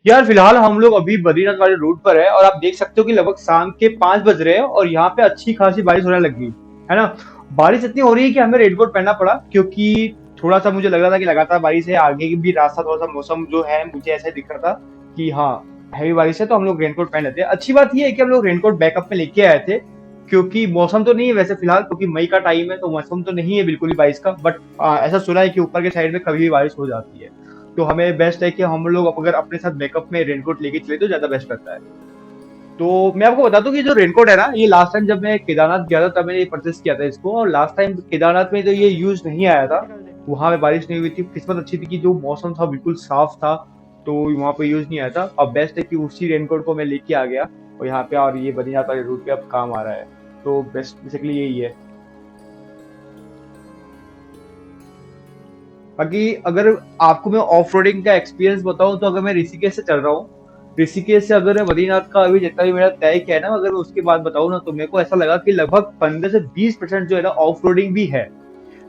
यार फिलहाल हम लोग अभी बद्रीनाथ वाले रूट पर है और आप देख सकते हो कि लगभग शाम के 5 बज रहे हैं और यहाँ पे अच्छी खासी बारिश होने लगी है ना। बारिश इतनी हो रही है कि हमें रेनकोट पहनना पड़ा, क्योंकि थोड़ा सा मुझे लग रहा था कि लगातार बारिश है, आगे की भी रास्ता थोड़ा सा मौसम जो है मुझे ऐसा दिख रहा था कि हाँ हैवी बारिश है, तो हम लोग रेनकोट पहन लेते हैं। अच्छी बात ये है कि हम लोग रेनकोट बैकअप में लेके आए थे, क्योंकि मौसम तो नहीं है वैसे फिलहाल, क्योंकि मई का टाइम है तो मौसम तो नहीं है बिल्कुल ही बारिश का, बट ऐसा सुना है कि ऊपर के साइड में कभी भी बारिश हो जाती है। तो हमें बेस्ट है कि हम लोग अगर अपने साथ बैकअप में रेनकोट लेके चले तो ज्यादा बेस्ट रहता है। तो मैं आपको बता दूं कि जो रेनकोट है ना, ये लास्ट टाइम जब मैं केदारनाथ गया था तब मैंने ये परचेस किया था इसको, और लास्ट टाइम केदारनाथ में तो ये यूज नहीं आया था। वहां पे बारिश नहीं हुई थी, किस्मत अच्छी थी कि जो मौसम था बिल्कुल साफ था, तो वहां पे यूज नहीं आया था। अब बेस्ट है कि उसी रेनकोट को मैं लेके आ गया और यहाँ पे, और ये बद्रीनाथ वाले रूट पे अब काम आ रहा है। तो बेस्ट बेसिकली यही है। बाकी अगर आपको मैं ऑफ रोडिंग का एक्सपीरियंस बताऊं, तो अगर मैं ऋषिकेश से चल रहा हूँ, ऋषिकेश से अगर मैं बद्रीनाथ का अभी जितना भी मेरा तय किया है ना, अगर मैं उसके बाद बताऊं ना, तो मेरे को ऐसा लगा कि लगभग 15 से 20% जो है ना ऑफ रोडिंग भी है,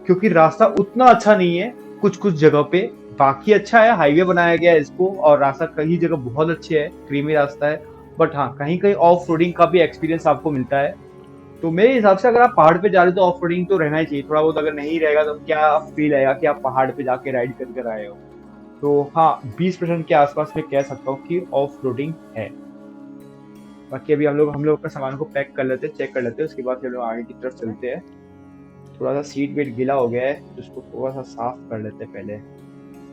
क्योंकि रास्ता उतना अच्छा नहीं है कुछ कुछ जगह पे। बाकी अच्छा है, हाईवे बनाया गया है इसको, और रास्ता कई जगह बहुत अच्छे है, क्रीमी रास्ता है। बट हाँ, कहीं कहीं ऑफ रोडिंग का भी एक्सपीरियंस आपको मिलता है। तो मेरे हिसाब से अगर आप पहाड़ पे जा रहे हो तो ऑफ रोडिंग तो रहना ही चाहिए थोड़ा बहुत। अगर नहीं रहेगा तो क्या फील आएगा कि आप पहाड़ पे जाके राइड कर कर आए हो। तो हाँ, 20% के आसपास मैं कह सकता हूँ कि ऑफ रोडिंग है। बाकी अभी हम लोग अपने सामान को पैक कर लेते हैं, चेक कर लेते हैं, उसके बाद फिर हम लोग आगे की तरफ चलते हैं। थोड़ा सा सीट वेट गीला हो गया है तो उसको थोड़ा सा साफ कर लेते हैं पहले।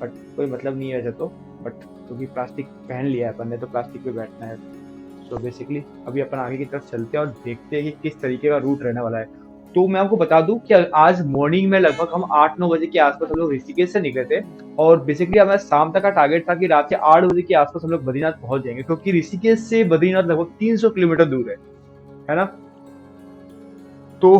बट कोई मतलब नहीं है वैसे तो, बट क्योंकि प्लास्टिक पहन लिया है अपन ने तो प्लास्टिक पे बैठना है। तो बेसिकली अभी अपन आगे की तरफ चलते हैं और देखते हैं कि किस तरीके का रूट रहने वाला है। तो मैं आपको बता दूं कि आज मॉर्निंग में लगभग हम 8-9 बजे के आसपास हम लोग ऋषिकेश से निकले थे, और बेसिकली हमारा शाम तक का टारगेट था कि रात के 8 बजे के आसपास हम लोग बद्रीनाथ पहुंच जाएंगे, क्योंकि ऋषिकेश से बद्रीनाथ लगभग 300 किलोमीटर दूर है ना। तो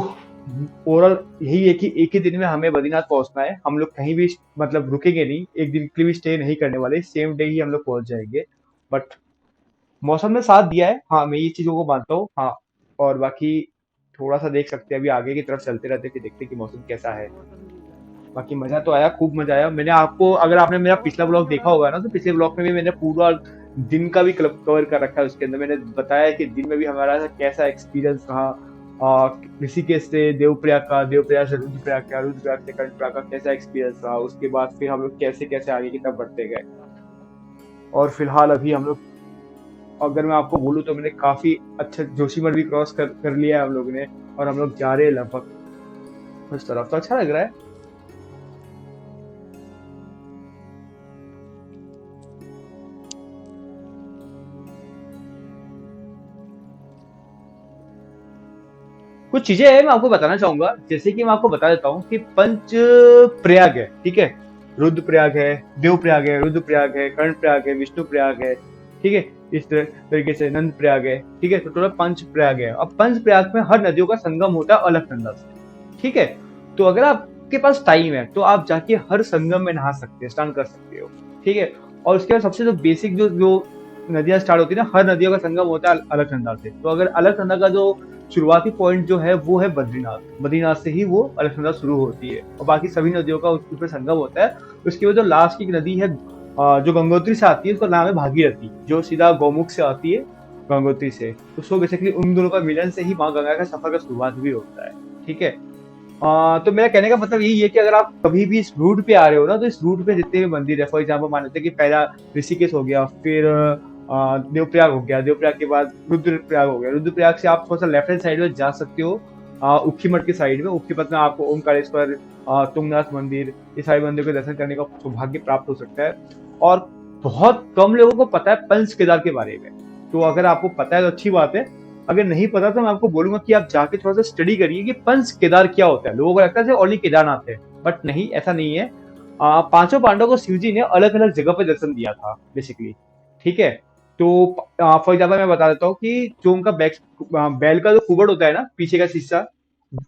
ओवरऑल यही है कि एक ही दिन में हमें बद्रीनाथ पहुंचना है। हम लोग कहीं भी मतलब रुकेंगे नहीं, एक दिन के लिए भी स्टे नहीं करने वाले, सेम डे ही हम लोग पहुंच जाएंगे। बट मौसम ने साथ दिया है, हाँ मैं ये चीजों को मानता हूँ, हाँ। और बाकी थोड़ा सा देख सकते हैं, अभी आगे की तरफ चलते रहते हैं कि देखते हैं कि मौसम कैसा है। बाकी मजा तो आया, खूब मजा आया। मैंने आपको, अगर आपने मेरा पिछला ब्लॉग देखा होगा ना, तो पिछले ब्लॉग में भी मैंने पूरा दिन का भी कवर कर रखा है। उसके अंदर मैंने बताया कि दिन में भी हमारा कैसा एक्सपीरियंस रहा, ऋषिकेश से देवप्रयाग का, देवप्रयाग से रुद्रप्रयाग का, रुद्रप्रयाग से कर्णप्रयाग का कैसा एक्सपीरियंस रहा, उसके बाद फिर हम लोग कैसे कैसे आगे की तरफ बढ़ते गए। और फिलहाल अभी हम लोग, अगर मैं आपको बोलूँ तो मैंने काफी अच्छा जोशीमठ भी क्रॉस कर लिया है हम लोग ने, और हम लोग जा रहे हैं लगभग उस तरफ, तो अच्छा लग रहा है। कुछ चीजें हैं मैं आपको बताना चाहूंगा, जैसे कि मैं आपको बता देता हूँ कि पंच प्रयाग है, ठीक है। रुद्र प्रयाग है, देव प्रयाग है, रुद्र प्रयाग है, कर्ण प्रयाग है, विष्णु प्रयाग है, ठीक है। इस तरीके से नंद प्रयाग है, ठीक है। तो टोटल पंच प्रयाग है। अब पंच प्रयाग में हर नदियों का संगम होता है अलकनंदा से, ठीक है। तो अगर आपके पास टाइम है तो आप जाके हर संगम में नहा सकते हैं, स्नान कर सकते हो, ठीक है। और उसके बाद सबसे जो बेसिक जो जो नदियां स्टार्ट होती है ना, हर नदियों का संगम होता है अलकनंदा से। तो अगर अलकनंदा का जो शुरुआती पॉइंट जो है वो है बद्रीनाथ, बद्रीनाथ से ही वो अलकनंदा शुरू होती है, और बाकी सभी नदियों का उसमें संगम होता है। उसके बाद जो लास्ट की नदी है, जो गंगोत्री से आती है, उसका नाम है भागीरथी, जो सीधा गौमुख से आती है, गंगोत्री से। तो सो बेसिकली उन दोनों का मिलन से ही माँ गंगा का सफर का शुरुआत भी होता है, ठीक है। तो मेरा कहने का मतलब यही है कि अगर आप कभी भी इस रूट पे आ रहे हो ना, तो इस रूट पे जितने भी मंदिर है, फॉर एग्जाम्पल मान लेते हैं कि पहला ऋषिकेश हो गया, फिर देवप्रयाग हो गया, देवप्रयाग के बाद रुद्रप्रयाग हो गया, रुद्रप्रयाग से आप थोड़ा सा लेफ्ट हैंड साइड में जा सकते हो, उखीमठ की साइड में। उखीमठ में आपको ओमकारेश्वर, तुंगनाथ मंदिर, ये सारे मंदिर के दर्शन करने का सौभाग्य प्राप्त हो सकता है। और बहुत कम लोगों को पता है पंच केदार के बारे में, तो अगर आपको पता है तो अच्छी बात है। अगर नहीं पता तो मैं आपको बोलूंगा कि आप जाके थोड़ा सा स्टडी करिए कि पंच केदार क्या होता है। लोगों को लगता है ओनली केदारनाथ है, बट नहीं, ऐसा नहीं है। पांचों पांडवों को शिव जी ने अलग अलग जगह पे दर्शन दिया था बेसिकली, ठीक है। तो फॉर एग्जाम्पल मैं बता देता हूँ कि जो उनका बैल का जो कुबड़ होता है ना, पीछे का हिस्सा,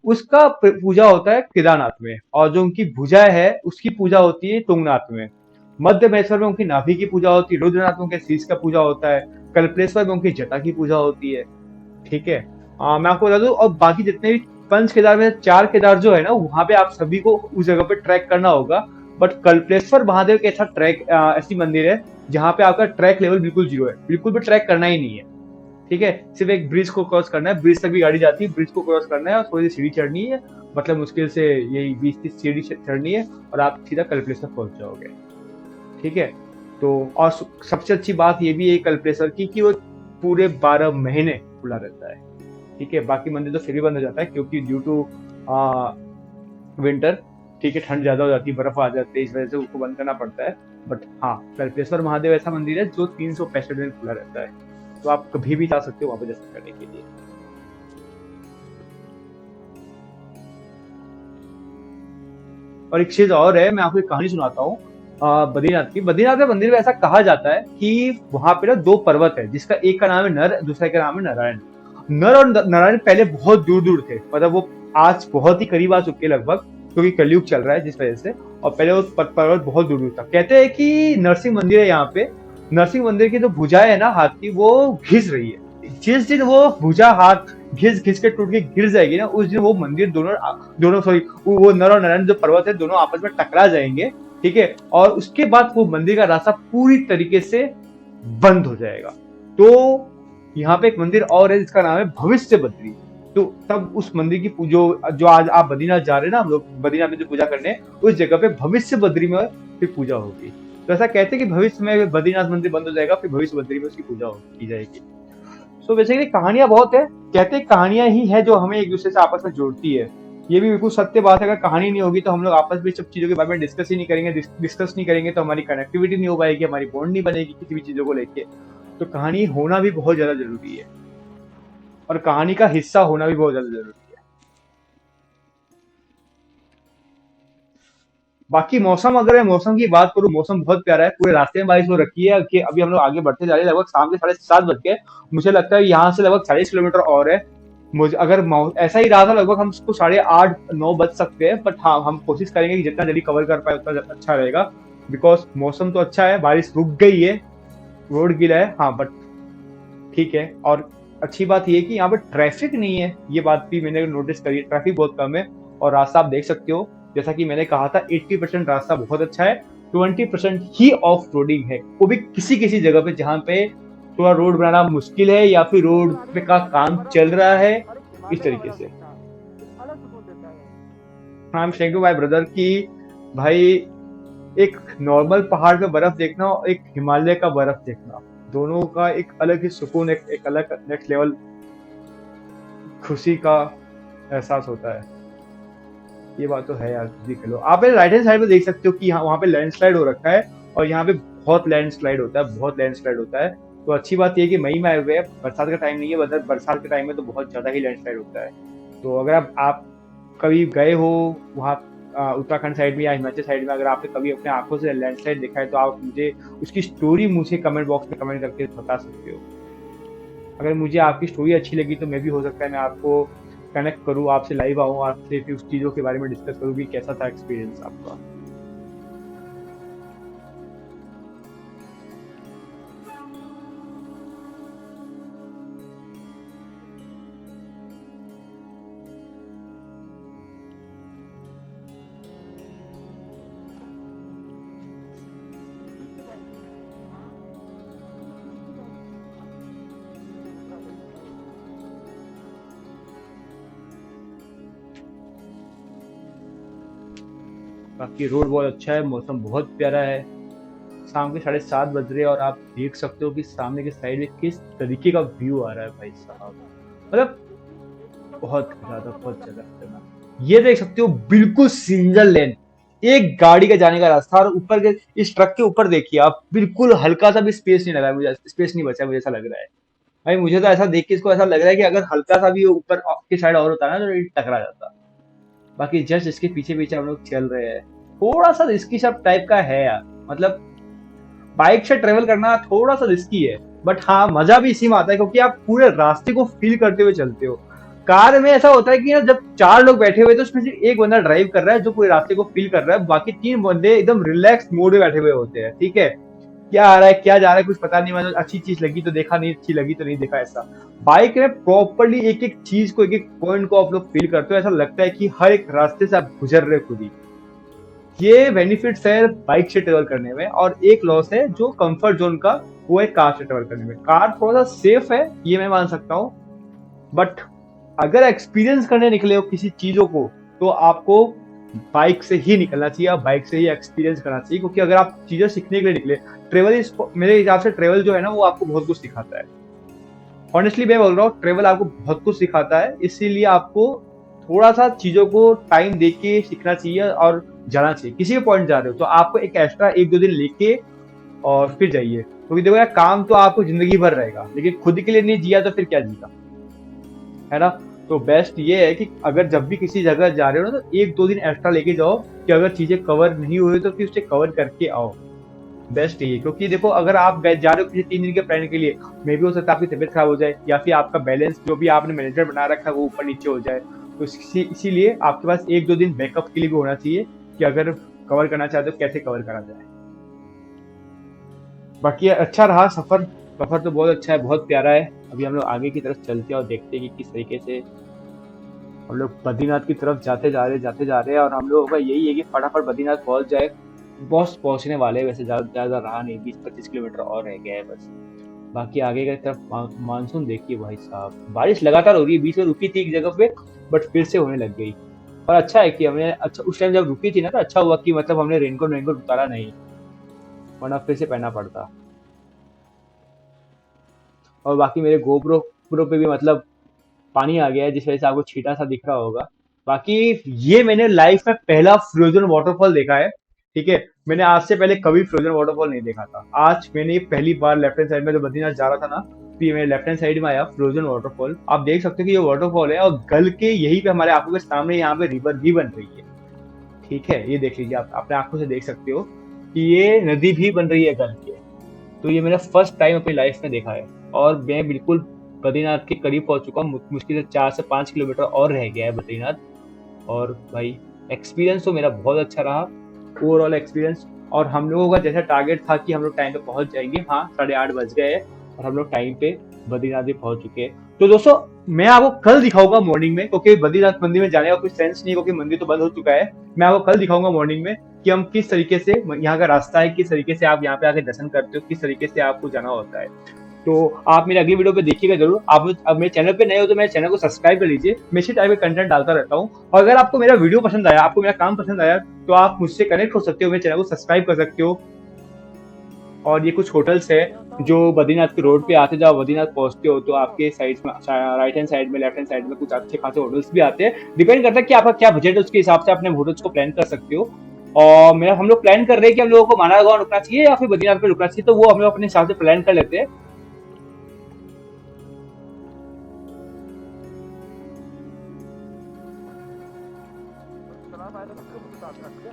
उसका पूजा होता है केदारनाथ में, और जो उनकी भुजा है उसकी पूजा होती है तुंगनाथ में। मध्य महेश्वर में उनकी नाभि की पूजा होती है, रुद्रनाथ में उनके शीश का पूजा होता है, कल्पनेश्वर में उनकी जटा की पूजा होती है, ठीक है। मैं आपको बता दूं, और बाकी जितने भी पंच केदार में 4 केदार जो है ना, वहां पे आप सभी को उस जगह पे ट्रैक करना होगा। बट कल्पेश्वर महादेव के ऐसा ट्रैक, ऐसी मंदिर है जहाँ पे आपका ट्रैक लेवल बिल्कुल जीरो है, बिल्कुल भी ट्रैक करना ही नहीं है। ठीक है, सिर्फ एक ब्रिज को क्रॉस करना है, ब्रिज तक भी गाड़ी जाती है, ब्रिज को क्रॉस करना है और थोड़ी सी सीढ़ी चढ़नी है, मतलब मुश्किल से यही 20-30 सीढ़ी चढ़नी है और आप सीधा कल्पलेश्वर पहुंच जाओगे। ठीक है, तो और सबसे अच्छी बात ये भी है कल्पलेश्वर की कि वो पूरे 12 महीने खुला रहता है। ठीक है, बाकी मंदिर तो फिर भी बंद हो जाता है क्योंकि ड्यू टू विंटर, ठीक है, ठंड ज्यादा हो जाती है, बर्फ आ जाती है, इस वजह से उसको बंद करना पड़ता है। बट हाँ, कल्पेश्वर महादेव ऐसा मंदिर है जो 365 दिन खुला रहता है, तो आप कभी भी जा सकते हो वहां पे दर्शन करने के लिए। और एक चीज और है, मैं आपको एक कहानी सुनाता हूँ बद्रीनाथ की। बद्रीनाथ में मंदिर में ऐसा कहा जाता है कि वहां पे ना दो पर्वत है, जिसका एक का नाम है नर, दूसरा का नाम है नारायण। नर और नारायण पहले बहुत दूर दूर थे, मतलब वो आज बहुत ही करीब आ चुके हैं लगभग, क्योंकि कलयुग चल रहा है जिस वजह से। और पहले वो पर्वत बहुत दूर दूर था। कहते हैं कि नरसिंह मंदिर है यहाँ पे, नरसिंह मंदिर की जो भुजाएं है ना हाथ की, वो घिस रही है। जिस दिन वो भुजा हाथ घिस घिस के टूट के गिर जाएगी ना, उस दिन वो मंदिर दोनों दोनों सॉरी वो नर और नारायण जो पर्वत है दोनों आपस में टकरा जाएंगे। ठीक है, और उसके बाद वो मंदिर का रास्ता पूरी तरीके से बंद हो जाएगा। तो यहाँ पे एक मंदिर और है जिसका नाम है भविष्य बद्री। तो तब उस मंदिर की जो जो आज आप बद्रीनाथ जा रहे हैं ना, हम लोग बद्रीनाथ में जो पूजा करने, उस जगह पे भविष्य बद्री में फिर पूजा होगी। तो ऐसा कहते हैं कि भविष्य में बद्रीनाथ मंदिर बंद हो जाएगा, फिर भविष्य बद्री में उसकी पूजा की जाएगी। सो बेसिकली कहानियां बहुत है। कहते हैं कहानियां ही है जो हमें एक दूसरे से आपस में जोड़ती है। ये भी बिल्कुल सत्य बात है, अगर कहानी नहीं होगी तो हम लोग आपस में सब चीजों के बारे में डिस्कस ही नहीं करेंगे, डिस्कस नहीं करेंगे तो हमारी कनेक्टिविटी नहीं हो पाएगी, हमारी बॉन्ड नहीं बनेगी किसी भी चीजों को लेके। तो कहानी होना भी बहुत ज्यादा जरूरी है, और कहानी का हिस्सा होना भी बहुत ज्यादा जरूरी है। बाकी मौसम, अगर मैं मौसम की बात करूं, मौसम बहुत प्यारा है, पूरे रास्ते में बारिश हो रखी है कि अभी हम लोग आगे बढ़ते जा रहे हैं, लगभग शाम के 7:30 बज गए। मुझे लगता है यहाँ से लगभग 40 किलोमीटर और है। मुझे अगर ऐसा ही रहा था लगभग हम उसको 8:30-9 बज सकते हैं, बट हाँ हम कोशिश करेंगे कि जितना जल्दी कवर कर पाए उतना अच्छा रहेगा। बिकॉज मौसम तो अच्छा है, बारिश रुक गई है, रोड गीला है, हाँ बट ठीक है। और अच्छी बात ये है कि यहाँ पे ट्रैफिक नहीं है, ये बात भी मैंने नोटिस करी है, ट्रैफिक बहुत कम है। और रास्ता आप देख सकते हो, जैसा कि मैंने कहा था 80% रास्ता बहुत अच्छा है, 20% ही ऑफ रोडिंग है, वो भी किसी किसी जगह पे जहाँ पे थोड़ा रोड बनाना मुश्किल है या फिर रोड पे का काम चल रहा है, इस तरीके से। I am saying to my brother कि भाई, एक नॉर्मल पहाड़ पे बर्फ देखना और एक हिमालय का बर्फ देखना, दोनों का एक अलग ही सुकून, एक अलग नेक्स्ट लेवल खुशी का एहसास होता है। ये बात तो है यार, देख लो आप राइट हैंड साइड पे देख सकते हो कि यहाँ वहाँ पे लैंडस्लाइड हो रखा है, और यहाँ पे बहुत लैंडस्लाइड होता है, बहुत लैंडस्लाइड होता है। तो अच्छी बात ये है कि मई में आए हुए हैं, बरसात का टाइम नहीं है, बरसात के टाइम में तो बहुत ज्यादा ही लैंडस्लाइड होता है। तो अगर आप कभी गए हो वहाँ उत्तराखंड साइड में या हिमाचल साइड में, अगर आपने कभी अपने आंखों से लैंडस्लाइड देखा है तो आप मुझे उसकी स्टोरी मुझे कमेंट बॉक्स में कमेंट करके बता सकते हो। अगर मुझे आपकी स्टोरी अच्छी लगी तो मैं भी, हो सकता है मैं आपको कनेक्ट करूँ, आपसे लाइव आऊँ, आपसे फिर उस चीज़ों के बारे में डिस्कस करूँ कि कैसा था एक्सपीरियंस आपका। बाकी रोड बहुत अच्छा है, मौसम बहुत प्यारा है, शाम के 7:30 बज रहे हैं और आप देख सकते हो कि सामने के साइड में किस तरीके का व्यू आ रहा है भाई साहब, मतलब बहुत ज्यादा खतरनाक। ये देख सकते हो बिल्कुल सिंगल लेन, एक गाड़ी का जाने का रास्ता, और ऊपर के इस ट्रक के ऊपर देखिए आप, बिल्कुल हल्का सा भी स्पेस नहीं लगा है, मुझे स्पेस नहीं बचा है, मुझे ऐसा लग रहा है। भाई मुझे तो ऐसा देख के इसको ऐसा लग रहा है कि अगर हल्का सा भी ऊपर की साइड और होता ना तो ये टकरा जाता। बाकी जस्ट इसके पीछे पीछे हम लोग चल रहे हैं, थोड़ा सा रिस्की सब टाइप का है यार, मतलब बाइक से ट्रेवल करना थोड़ा सा रिस्की है, बट हाँ मजा भी इसी में आता है क्योंकि आप पूरे रास्ते को फील करते हुए चलते हो। कार में ऐसा होता है कि ना, जब 4 लोग बैठे हुए तो उसमें सिर्फ एक बंदा ड्राइव कर रहा है जो पूरे रास्ते को फील कर रहा है, बाकी 3 बंदे एकदम रिलैक्स मोड में बैठे हुए होते हैं। ठीक है, क्या आ रहा है क्या जा रहा है कुछ पता नहीं, मतलब अच्छी चीज लगी तो देखा, नहीं अच्छी लगी तो नहीं देखा, ऐसा। बाइक में प्रॉपरली एक एक चीज को, एक एक पॉइंट को आप लोग फील करते हो, ऐसा लगता है कि हर एक रास्ते से आप गुजर रहे खुद ही। ये बेनिफिट्स है बाइक से ट्रेवल करने में, और एक लॉस है जो कंफर्ट जोन का, वो है कार से ट्रेवल करने में। कार थोड़ा सा सेफ है, ये मैं मान सकता हूँ, बट अगर एक्सपीरियंस करने निकले हो किसी चीजों को, तो आपको बाइक से ही निकलना चाहिए, आप बाइक से ही एक्सपीरियंस करना चाहिए, क्योंकि अगर आप चीजें सीखने के लिए निकले, ट्रेवल इस मेरे हिसाब से ट्रेवल जो है ना वो आपको बहुत कुछ सिखाता है। ऑनेस्टली मैं बोल रहा हूँ, ट्रेवल आपको बहुत कुछ सिखाता है, इसीलिए आपको थोड़ा सा चीजों को टाइम देके सीखना चाहिए और जाना चाहिए। किसी भी पॉइंट जा रहे हो तो आपको एक एक्स्ट्रा 1-2 दिन लेके और फिर जाइए, क्योंकि देखो यार, काम तो आपको जिंदगी भर रहेगा, लेकिन खुद के लिए नहीं जिया तो फिर क्या जिया, है ना। तो बेस्ट ये है कि अगर जब भी किसी जगह जा रहे हो ना, तो 1-2 दिन एक्स्ट्रा लेके जाओ, कि अगर चीजें कवर नहीं हुई तो फिर उसे कवर करके आओ। बेस्ट ये, क्योंकि देखो अगर आप जा रहे हो किसी 3 दिन के प्लान के लिए, मे भी हो सकता है आपकी तबीयत खराब हो जाए, या फिर आपका बैलेंस जो भी आपने मैनेजर बना रखा है वो ऊपर नीचे हो जाए। तो इसीलिए आपके पास 1-2 दिन बैकअप के लिए भी होना चाहिए, कि अगर कवर करना चाहते हो कैसे कवर करा जाए। बाकी अच्छा रहा सफर, सफर तो बहुत अच्छा है, बहुत प्यारा है। अभी हम लोग आगे की तरफ चलते हैं और देखते हैं कि किस तरीके से हम लोग बद्रीनाथ की तरफ जाते जा रहे हैं, और हम लोगों का यही है कि फटाफट बद्रीनाथ पहुंच जाए। बस पहुंचने वाले हैं, वैसे ज्यादा ज्यादा रहा नहीं, 20-25 किलोमीटर और रह गया है बस। बाकी आगे की तरफ मानसून देखिए भाई साहब, बारिश लगातार हो रही है, बीच में रुकी थी एक जगह पे, बट फिर से होने लग गई। और अच्छा है कि हमने, अच्छा उस टाइम जब रुकी थी ना, तो अच्छा हुआ कि मतलब हमने रेनकोट रेनकोट उतारा नहीं, वरना फिर से पहनना पड़ता। और बाकी मेरे गोप्रो प्रो पे भी मतलब पानी आ गया है, जिस वजह से आपको छीटा सा दिख रहा होगा। बाकी ये मैंने लाइफ में पहला फ्रोजन वाटरफॉल देखा है, ठीक है। मैंने आज से पहले कभी फ्रोजन वाटरफॉल नहीं देखा था, आज मैंने ये पहली बार लेफ्ट हैंड साइड में, जब बद्रीनाथ जा रहा था ना, तो ये मेरे लेफ्ट हैंड साइड में आया फ्रोजन वाटरफॉल। आप देख सकते हो कि ये वाटरफॉल है, और गल के यहीं पे हमारे आंखों के सामने यहाँ पे रिवर भी बन रही है, ठीक है। ये देख लीजिए, आप अपने आंखों से देख सकते हो कि ये नदी भी बन रही है गल के। तो ये मेरा फर्स्ट टाइम अपनी लाइफ में देखा है, और मैं बिल्कुल बद्रीनाथ के करीब पहुंच चुका हूँ, मुश्किल से 4 से 5 किलोमीटर और रह गया है बद्रीनाथ। और भाई एक्सपीरियंस तो मेरा बहुत अच्छा रहा, ओवरऑल एक्सपीरियंस। और हम लोगों का जैसा टारगेट था कि हम लोग टाइम पे पहुंच जाएंगे, हाँ 8:30 बज गए हैं, और हम लोग टाइम पे बद्रीनाथ भी पहुंच चुके हैं। तो दोस्तों, मैं आपको कल दिखाऊंगा मॉर्निंग में, क्योंकि बद्रीनाथ मंदिर में जाने का कोई सेंस नहीं, क्योंकि मंदिर तो बंद हो चुका है। मैं आपको कल दिखाऊंगा मॉर्निंग में कि हम किस तरीके से, यहाँ का रास्ता है, किस तरीके से आप यहाँ पे आके दर्शन करते हो, किस तरीके से आपको जाना होता है। तो आप मेरे अगली वीडियो पे देखिएगा जरूर। आप अब मेरे चैनल पे नए हो तो मेरे चैनल को सब्सक्राइब कर लीजिए, मैं इसी टाइप के कंटेंट डालता रहता हूँ। और अगर आपको मेरा वीडियो पसंद आया, आपको मेरा काम पसंद आया, तो आप मुझसे कनेक्ट हो सकते हो, मेरे चैनल को सब्सक्राइब कर सकते हो। और ये कुछ होटल्स है जो बद्रीनाथ के रोड पे आते, जब बद्रीनाथ पहुंचते हो तो आपके साइड में, राइट हैंड साइड में, लेफ्ट हैंड साइड में कुछ अच्छे खासे होटल्स भी आते हैं। डिपेंड करता है कि आपका क्या बजट है, उसके हिसाब से अपने होटल्स को प्लान कर सकते हो। और मेरा हम लोग प्लान कर रहे हैं कि हम लोगों को मानागांव रुकना चाहिए या फिर बद्रीनाथ पे रुकना चाहिए, तो वो हम लोग अपने हिसाब से प्लान कर लेते हैं। सलाम आया तो मुझे बता देना, ठीक है।